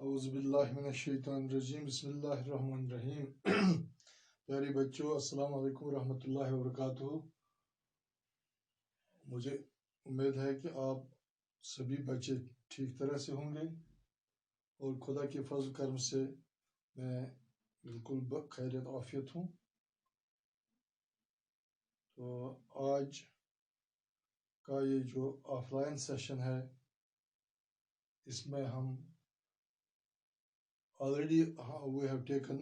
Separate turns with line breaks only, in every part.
औज़ुबिल्लाहिमिनश्शैतानिर्रजीम बिस्मिल्लाहिर्रहमानिर्रहीम। प्यारे बच्चों, अस्सलाम वालेकुम रहमतुल्लाहि व बरकातुहू। मुझे उम्मीद है कि आप सभी बच्चे ठीक तरह से होंगे और खुदा के फजल करम से मैं बिल्कुल खैरियत आफियत हूँ। तो आज का ये जो ऑफलाइन सेशन है, इसमें हम already we have taken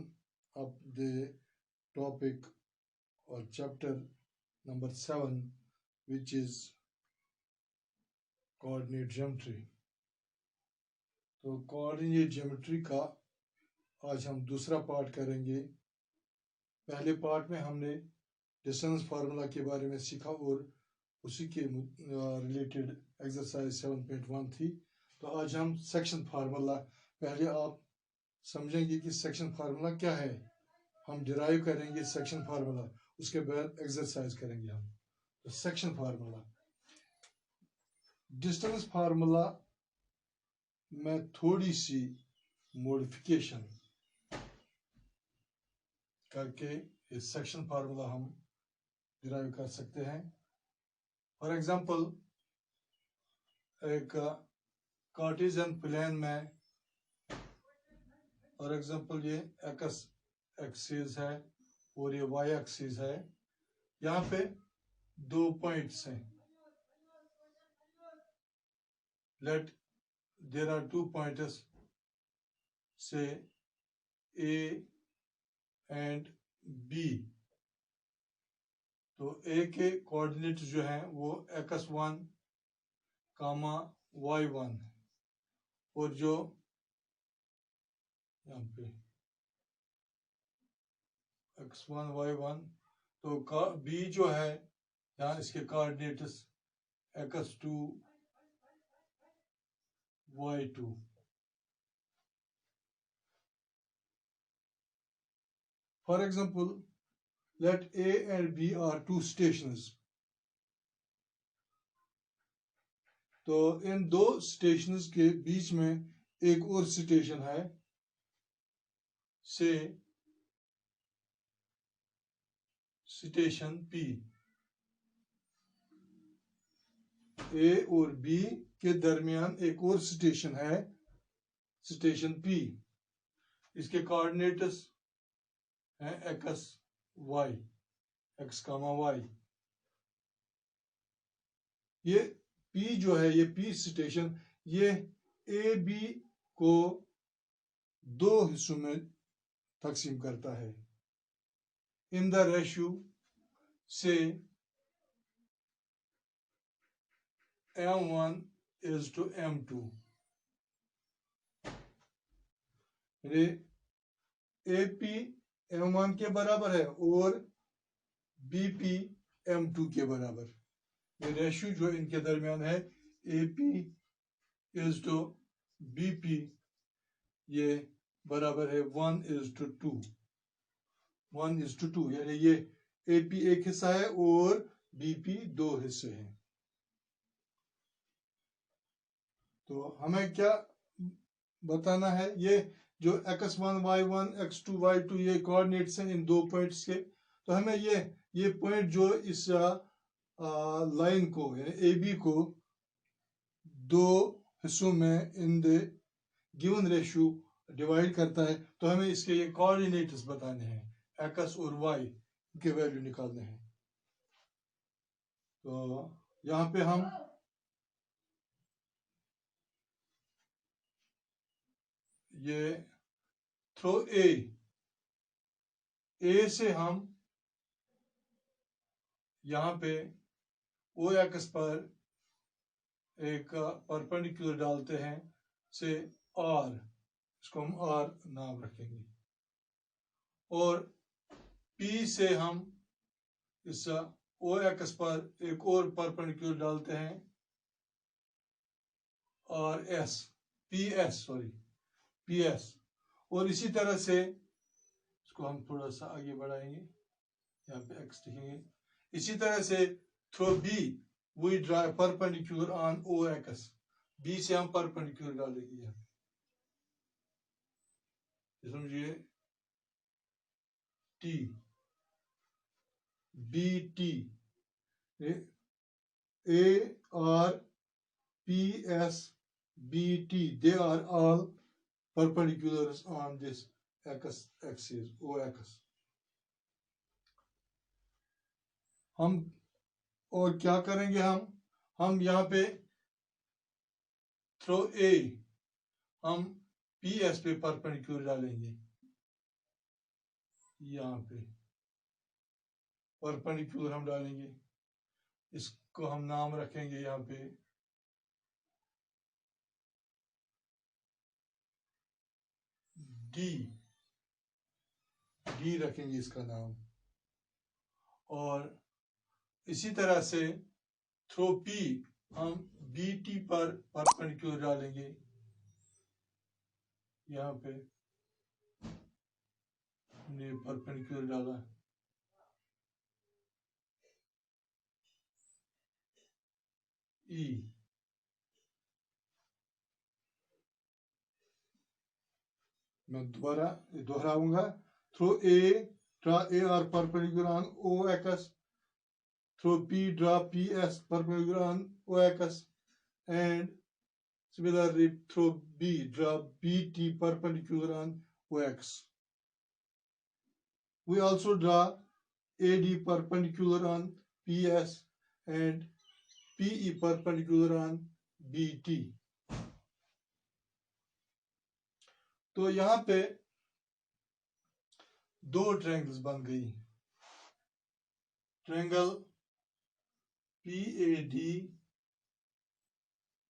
up the topic or chapter number 7, which is coordinate geometry. तो कोऑर्डिनेट ज्योमेट्री का आज हम दूसरा पार्ट करेंगे। पहले पार्ट में हमने डिस्टेंस फार्मूला के बारे में सीखा और उसी के रिलेटेड एक्सरसाइज 7.1 थी। तो आज हम सेक्शन फार्मूला, पहले आप समझेंगे कि सेक्शन फार्मूला क्या है, हम डिराइव करेंगे सेक्शन फार्मूला, उसके बाद एक्सरसाइज करेंगे हम। तो सेक्शन फार्मूला, डिस्टेंस फार्मूला में थोड़ी सी मॉडिफिकेशन करके इस सेक्शन फार्मूला हम डिराइव कर सकते हैं। फॉर एग्जांपल, एक कार्टेशियन प्लेन में फॉर एग्जांपल ये एक्स एक्सिस है और ये वाई एक्सिस है। यहाँ पे दो पॉइंट्स हैं। Let there are two points, say A and B. तो ए के कोऑर्डिनेट जो हैं वो x1, y1 है, और जो यहाँ पे x1 y1, तो बी जो है यहाँ इसके coordinates x2 y2। For example, let A and B are two stations. तो इन दो स्टेशंस के बीच में एक और स्टेशन है, से स्टेशन P। A और B के दरमियान एक और स्टेशन है, स्टेशन P। इसके कोऑर्डिनेट्स हैं x y, x, y। ये P जो है, ये P स्टेशन, ये ए बी को दो हिस्सों में तकसीम करता है इन द रेशियो से m1 is to m2। AP m1 के बराबर है और BP m2 के बराबर। ये रेशियो जो इनके दरमियान है, AP is to BP, ये बराबर है 1:2। 1:2, यानी ये AP एक हिस्सा है और BP दो हिस्से हैं। तो हमें क्या बताना है, ये जो x1 y1 x2 y2 ये कोऑर्डिनेट्स हैं इन दो पॉइंट्स के। तो हमें ये पॉइंट जो इस लाइन को यानी AB को दो हिस्सों में in the given ratio divide करता है, तो हमें इसके ये कोऑर्डिनेट्स बताने हैं, x और y के वैल्यू निकालने हैं। तो यहाँ पे हम ये थ्रो ए से हम यहाँ पे ओ एक्स पर एक परपेंडिकुलर डालते हैं, से आर, इसको हम आर नाम रखेंगे, और पी से हम इस ओ एक्स पर एक और परपेंडिकुलर डालते हैं, और एस, पी एस। और इसी तरह से इसको हम थोड़ा सा आगे बढ़ाएंगे, यहाँ पे एक्स लिखेंगे। इसी तरह से through B we draw perpendicular on O X, B से हम परपेंडिकुलर डालेंगे। समझिए T B T A R P S B T, they are all perpendiculars on this x axis ox. हम और क्या करेंगे, हम यहाँ पे थ्रो ए हम पी एस पे परपेंडिकुलर डालेंगे, यहाँ पे परपेंडिकुलर हम डालेंगे, इसको हम नाम रखेंगे यहाँ पे डी रखेंगे इसका नाम। और इसी तरह से थ्रो पी हम बी टी पर परपेंडिकुलर डालेंगे, यहाँ पे हमने परपेंडिकुलर डाला, ई मैं दोबारा दोहराऊंगा, through A draw A R perpendicular on OX, through P draw PS perpendicular on OX, and similarly through B draw BT perpendicular on OX. We also draw AD perpendicular on PS and PE perpendicular on BT. तो यहाँ पे दो triangles बन गई, triangle PAD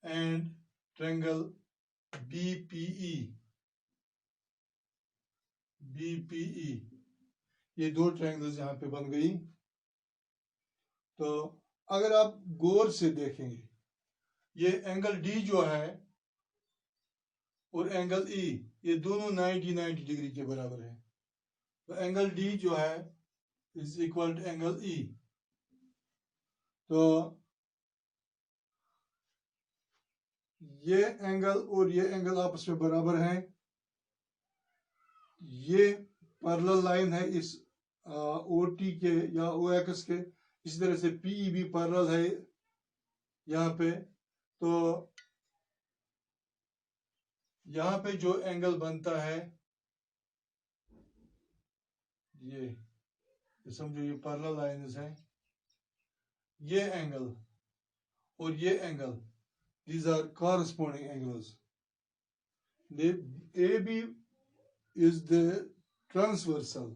and triangle BPE, ये दो triangles यहाँ पे बन गई। तो अगर आप गौर से देखेंगे, ये एंगल D जो है और एंगल E, ये दोनों 90 डिग्री के बराबर है। तो एंगल D जो है is equal to angle E। तो ये एंगल और ये एंगल आपस में बराबर हैं। ये पैरेलल लाइन है इस OT के या OX के, इसी तरह से PE भी पैरेलल है यहाँ पे। तो यहाँ पे जो एंगल बनता है, ये समझो ये पैरेलल लाइन्स हैं, ये एंगल और ये angle, these are corresponding angles. AB is the transversal,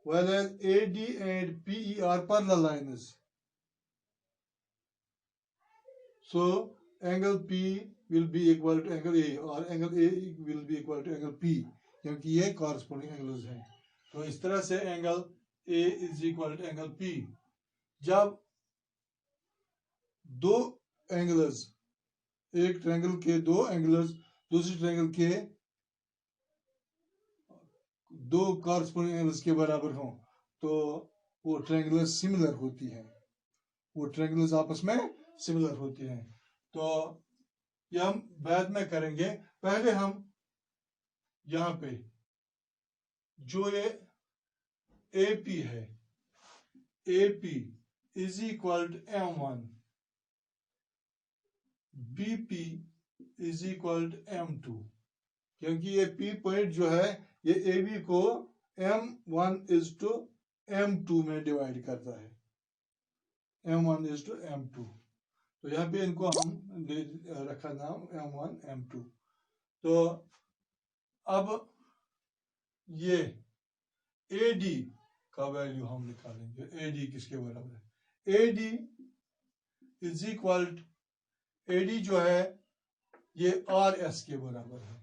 whereas AD and PE are parallel lines. So angle P will be equal to angle A, और angle A will be equal to angle P, क्योंकि ये corresponding angles हैं। तो इस तरह से angle A is equal to angle P। जब दो एंगल्स, एक ट्रायंगल के दो एंगल्स दूसरे ट्रायंगल के दो कॉरस्पॉन्डिंग एंगल्स के बराबर हों, तो वो ट्रायंगल्स सिमिलर होती हैं, वो ट्रायंगल्स आपस में सिमिलर होती हैं। तो ये हम बाद में करेंगे। पहले हम यहाँ पे जो ये AP है, AP is equal to M1, BP is equal to M2, क्योंकि ये P पॉइंट जो है ये AB को M1 इज टू M2 में डिवाइड करता है, M1 इज टू M2। तो यहाँ पे इनको हम रखा नाम M1 M2। तो अब ये AD का वैल्यू हम निकालेंगे, AD किसके बराबर है, AD is equal to, AD जो है ये RS के बराबर है,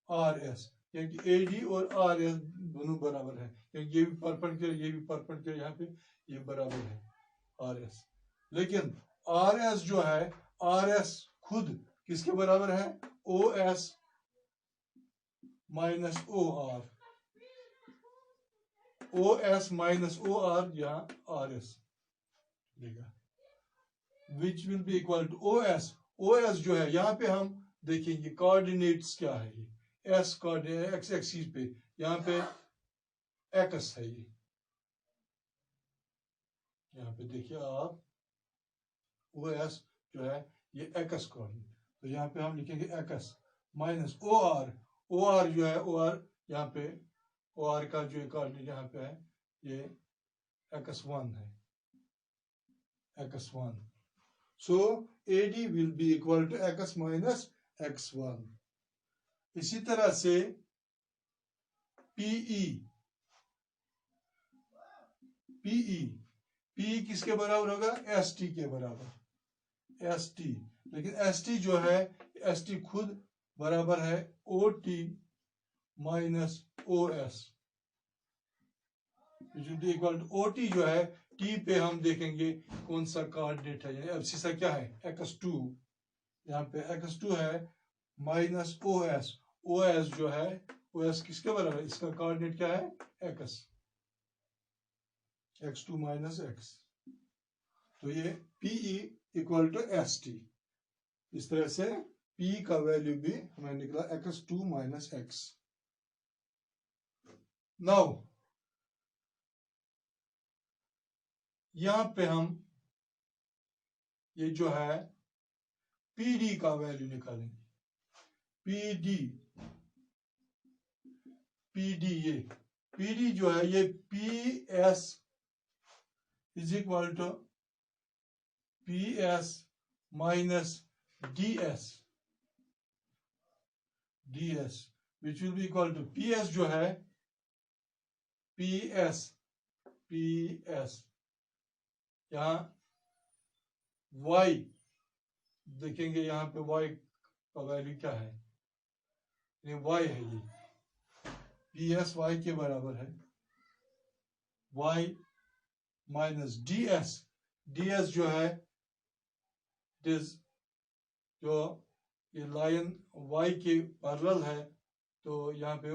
RS, क्योंकि AD और RS दोनों बराबर है, क्योंकि ये भी परपेंडिकुलर ये भी परपेंडिकुलर, यहाँ पे ये बराबर है RS। लेकिन RS जो है, RS खुद किसके बराबर है, OS minus OR, OS minus OR यहाँ RS देगा, which will be equal to OS। OS जो है यहाँ पे हम देखेंगे कोऑर्डिनेट्स क्या है, एस कोऑर्डिनेट एक्स एक्सिस पे, यहाँ पे एक्स है ये, यहाँ पे देखिए आप ओ एस जो है ये एक्स कोऑर्डिनेट, तो यहाँ पे हम लिखेंगे एक्स माइनस ओ आर जो है ओ आर यहाँ पे ओ आर का जो कोऑर्डिनेट यहाँ पे है ये x1 है, x1, so AD will be equal to x minus x1। इसी तरह से PE किसके बराबर होगा, ST के बराबर, ST, लेकिन ST जो है ST खुद बराबर है OT minus OS, equal to OT जो है T पे हम देखेंगे कौन सा कोऑर्डिनेट है, अब सीसा क्या है x2, यहाँ पे x2 है माइनस OS जो है OS किसके बराबर है, इसका कोऑर्डिनेट क्या है x2 माइनस x, तो ये PE इक्वल टू ST। इस तरह से P का वैल्यू भी हमें निकला x2 माइनस x। नाउ यहां पे हम ये जो है PD का वैल्यू निकालेंगे, PD जो है ये PS is equal to PS minus DS which will be equal to PS जो है PS यहाँ y देखेंगे, यहाँ पे y का वैल्यू क्या है, ये y है, ये PS y के बराबर है, y माइनस DS जो है जो ये लाइन y के पैरेलल है, तो यहाँ पे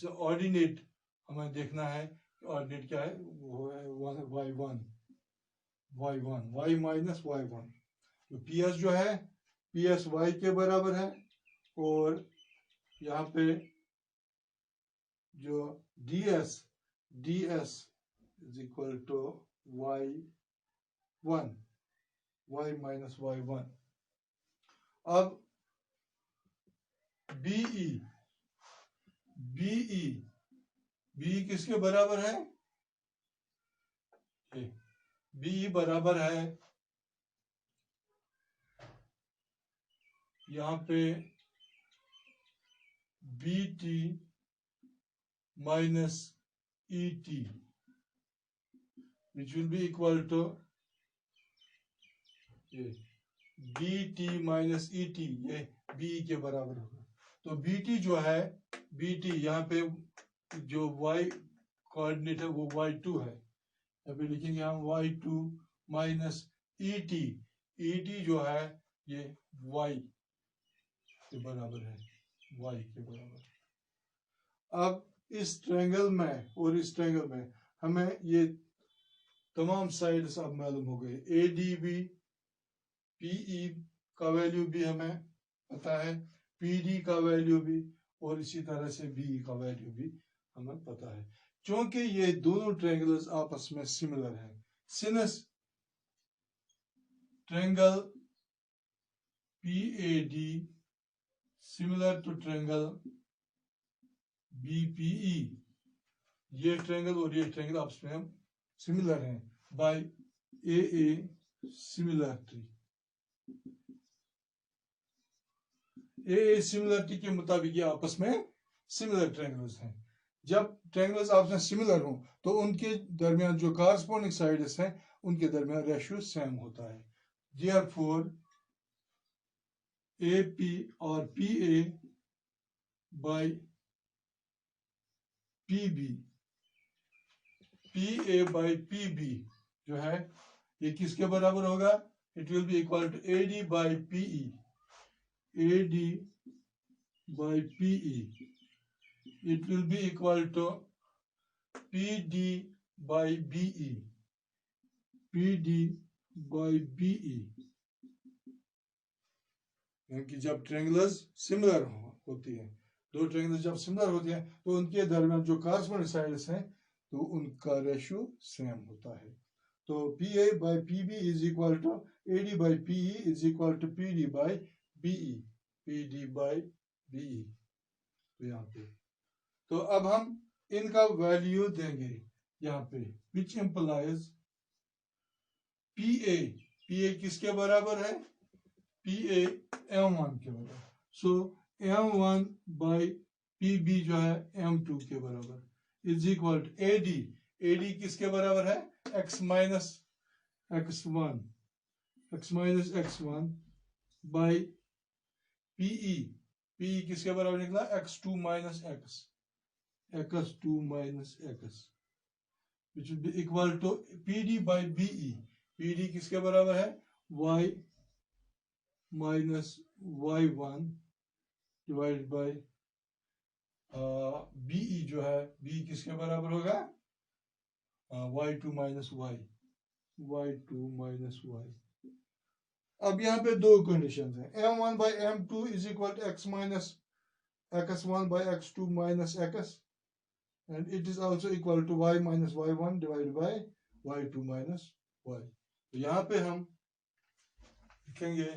ऑर्डिनेट हमें देखना है, ऑर्डिनेट क्या है वो है y माइनस y1, तो PS जो है PS y के बराबर है, और यहाँ पे जो DS is equal to y minus y1। अब BE किसके बराबर है, BE बराबर है यहाँ पे BT minus ET which will be equal to BT minus ET, ये BE के बराबर होगा, तो BT जो है यहाँ पे जो y कोऑर्डिनेट है वो y2 है, अभी लिखेंगे हम y2 माइनस ET जो है ये y के बराबर है, y के बराबर। अब इस ट्रायंगल में और इस ट्रायंगल में हमें ये तमाम साइड्स अब मालूम हो गए, ADB PE का वैल्यू भी हमें पता है, PD का वैल्यू भी, और इसी तरह से BE का वैल्यू भी हमें पता है, क्योंकि ये दोनों ट्रायंगल्स आपस में सिमिलर हैं। Since triangle PAD similar to triangle BPE, ये ट्रायंगल और ये ट्रायंगल आपस में सिमिलर हैं by AA similarity. AA similarity के मुताबिक ये आपस में सिमिलर ट्रायंगल्स हैं। जब ट्रायंगल्स आपस में सिमिलर हों तो उनके दरमियान जो कॉरस्पॉन्डिंग साइड्स हैं उनके दरमियान रेशियो सेम होता है। देयरफॉर AP और PA by PB, PA by PB जो है ये किसके बराबर होगा, it will be equal to AD by PE, AD by PE, it will be equal to PD by BE, PD by BE, क्योंकि जब ट्रायंगल्स सिमिलर होती हैं दो ट्रायंगल्स जब सिमिलर होते हैं तो उनके दरमियान जो कॉरस्पॉन्डिंग साइड्स हैं तो उनका रेशियो सेम होता है। तो PA by PB is equal to AD by PE is equal to PD by BE, PD by BE। तो यहाँ पे तो अब हम इनका वैल्यू देंगे यहाँ पे, विच इम्प्लाइज PA किसके बराबर है, PA M1 के बराबर। सो M1 बाई PB जो है M2 के बराबर इज इक्वल टू AD किसके बराबर है, x minus x1 by PE किसके बराबर निकला, x2 minus x2 minus x which will be equal to PD by BE। PD किसके बराबर है, y minus y1 divide by BE जो है B किसके बराबर होगा, y2 माइनस y। अब यहाँ पे दो कंडीशन है, M1 by M2 is equal to x minus x1 by x2 minus x and it is also equal to y minus y1 divided by y2 minus y। तो यहाँ पे हम लिखेंगे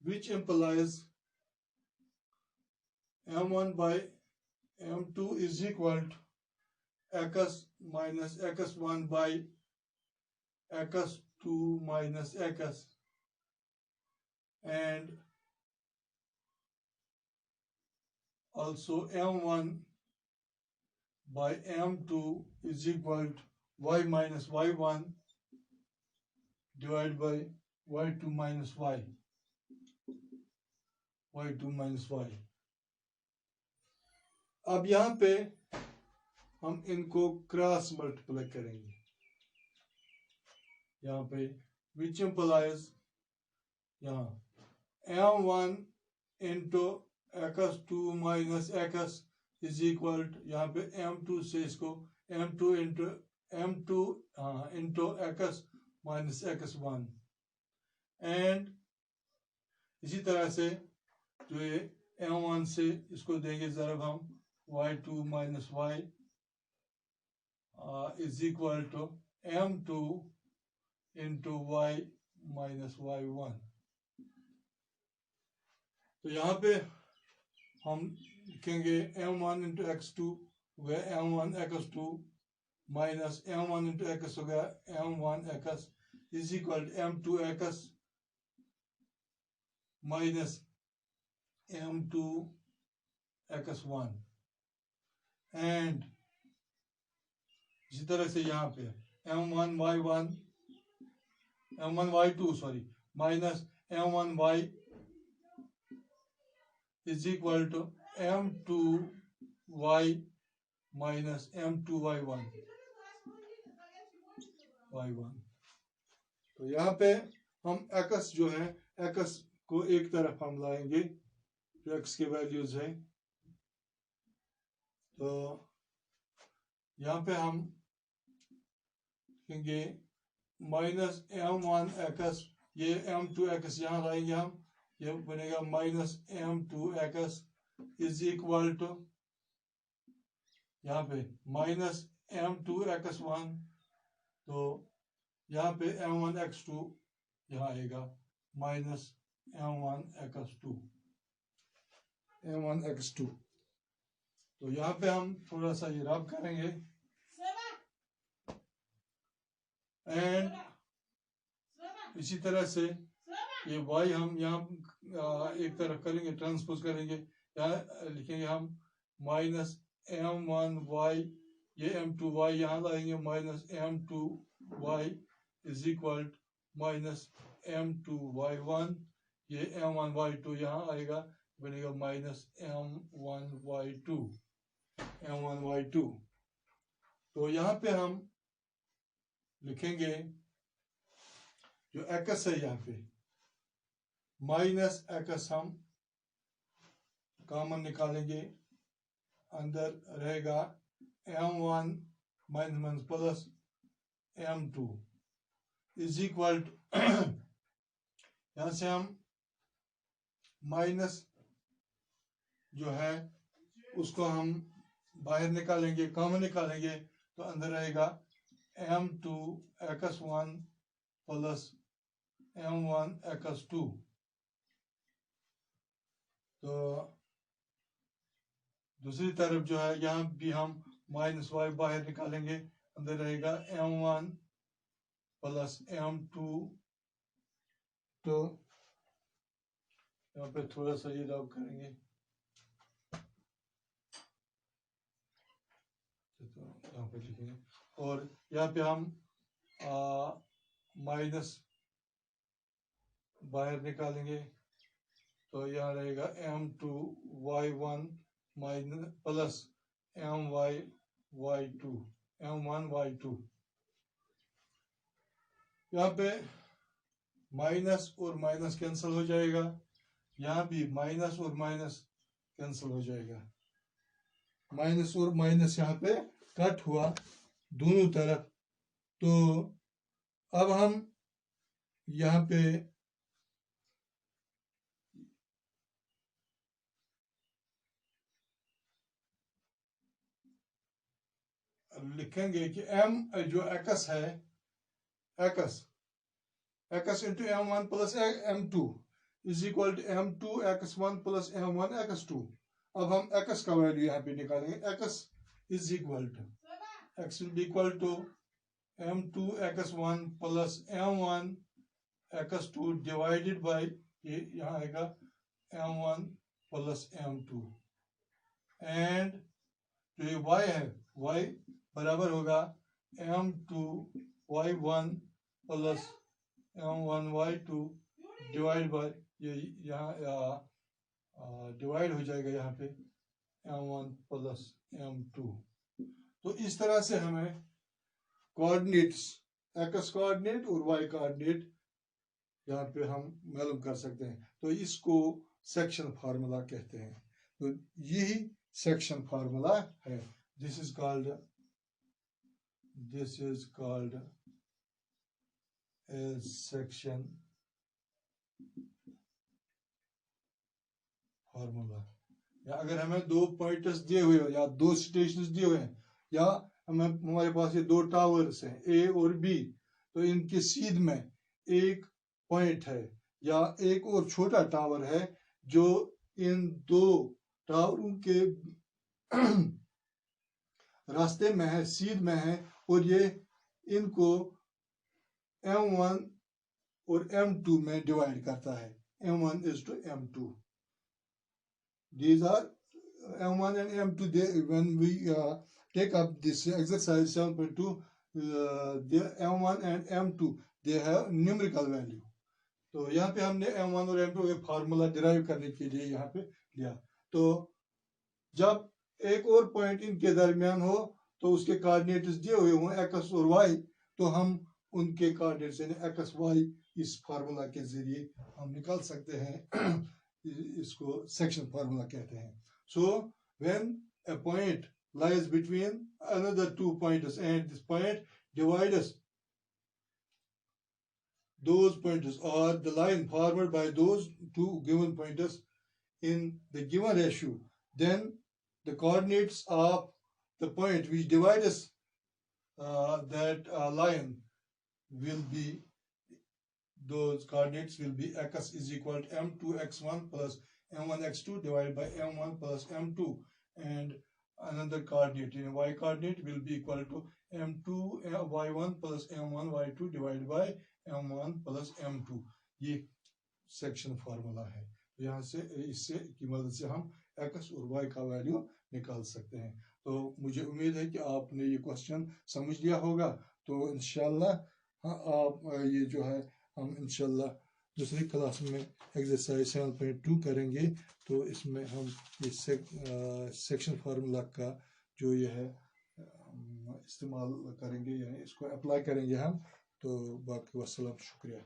which implies M1 by M2 is equal to x minus x1 by x2 minus x and also M1 by M2 is equal to y minus y1 divided by y2 minus y। अब यहाँ पे हम इनको cross multiply करेंगे, यहाँ पे विच implies यहाँ M1 into x2 minus x is equal to, यहाँ पे M2 से इसको M2 into x minus x1 and इसी तरह से जो ये M1 से इसको देंगे जरा हम y2 minus y is equal to M2 into y minus y1। तो यहाँ पे हम लिखेंगे M1 इंटू x2 हो गया M1 x2 minus M1 into x हो गया M1 x is equal to M2 x minus M2 x1 and इसी तरह से यहाँ पे M1 y2 sorry minus M1 y is equal to M2 y minus M2 y1। तो यहाँ पे हम x जो है x को एक तरफ हम लाएंगे जो x के वैल्यूज है, तो यहाँ पे हम लिखेंगे माइनस M1 x, ये M2 x यहाँ लाएंगे हम, ये बनेगा minus M2 x is equal to यहाँ पे माइनस M2 x1, तो यहाँ पे M1 x2 यहाँ आएगा माइनस M1 x2। तो यहाँ पे हम थोड़ा सा ये रब करेंगे एंड इसी तरह से ये y हम यहाँ एक तरफ करेंगे, ट्रांसपोज करेंगे, यहाँ लिखेंगे हम माइनस M1y, ये M2y यहाँ लाएंगे minus M2y is equal minus M2y1, ये M1y2 यहाँ आएगा, बनेगा माइनस M1y2। तो यहाँ पे हम लिखेंगे जो x है यहाँ पे माइनस x हम कॉमन निकालेंगे, अंदर रहेगा M1 minus plus M2 is equal to यहाँ से हम माइनस जो है उसको हम बाहर निकालेंगे, कॉमन निकालेंगे, तो अंदर रहेगा m2 x1 plus m1 x2। तो दूसरी तरफ जो है यहाँ भी हम माइनस वाई बाहर निकालेंगे, अंदर रहेगा m1 प्लस m2। तो यहाँ पे थोड़ा सा ये रब करेंगे, तो यहाँ पे लिखेंगे, और यहाँ पे हम माइनस बाहर निकालेंगे, तो यहाँ रहेगा m2y1 minus plus my y2 m1y2। यहाँ पे माइनस और माइनस कैंसिल हो जाएगा, यहाँ भी माइनस और माइनस कैंसिल हो जाएगा, माइनस और माइनस यहाँ पे कट हुआ दोनों तरफ। तो अब हम यहाँ पे लिखेंगे कि m जो x है, x into m1 plus m2 is equal to m2 x1 plus m1 x2। अब हम x का वैल्यू यहाँ पे निकालेंगे, x is equal to x will be equal to m2 x1 plus m1 x2 divided by ये यहाँ आएगा m1 plus m2, and जो ये y है y बराबर होगा m2 y1 plus m1 y2 divide by ये यहाँ डिवाइड हो जाएगा यहाँ पे m1 प्लस m2। तो इस तरह से हमें कोऑर्डिनेट्स x कोऑर्डिनेट और y कोऑर्डिनेट यहाँ पे हम मालूम कर सकते हैं। तो इसको सेक्शन फार्मूला कहते हैं। तो यही सेक्शन फार्मूला है। This is called A section formula. या अगर हमें दो पॉइंट्स दिए हुए या दो स्टेशंस दिए हुए हैं, या हमारे पास ये दो टावर्स हैं ए और बी, तो इनके सीध में एक पॉइंट है या एक और छोटा टावर है जो इन दो टावरों के रास्ते में है, सीध में है, और ये इनको m1 और m2 में डिवाइड करता है। m1 is to m2. These are m1 and m2. When we take up this exercise 7.2, the m1 and m2 they have numerical value. तो यहाँ पे हमने m1 और m2 एक फार्मूला डिराइव करने के लिए यहाँ पे लिया। तो जब एक और पॉइंट इनके दरमियान हो तो उसके कोऑर्डिनेट्स दिए हुए हों x और y, तो हम उनके कोऑर्डिनेट्स यानी x y इस फार्मूला के जरिए हम निकाल सकते हैं। इसको सेक्शन फार्मूला कहते हैं। So when a point lies between another two pointers and this point divides those pointers, or the line formed by those two given pointers in the given ratio, then the coordinates of the point which divides that line will be, those coordinates will be x is equal to m2 x1 plus m1 x2 divided by m1 plus m2, and another coordinate in y coordinate will be equal to m2 y1 plus m1 y2 divided by m1 plus m2। ये section formula है। यहाँ से इससे की मदद से हम x और y का वैल्यू निकाल सकते हैं। तो मुझे उम्मीद है कि आपने ये क्वेश्चन समझ लिया होगा। तो इंशाल्लाह हाँ, आप ये जो है हम इंशाल्लाह दूसरी क्लास में एक्सरसाइज 7.2 करेंगे। तो इसमें हम इस सेक्शन फार्मूला का जो ये है इस्तेमाल करेंगे, यानी इसको अप्लाई करेंगे हम। तो बाकी वस्सलाम, शुक्रिया।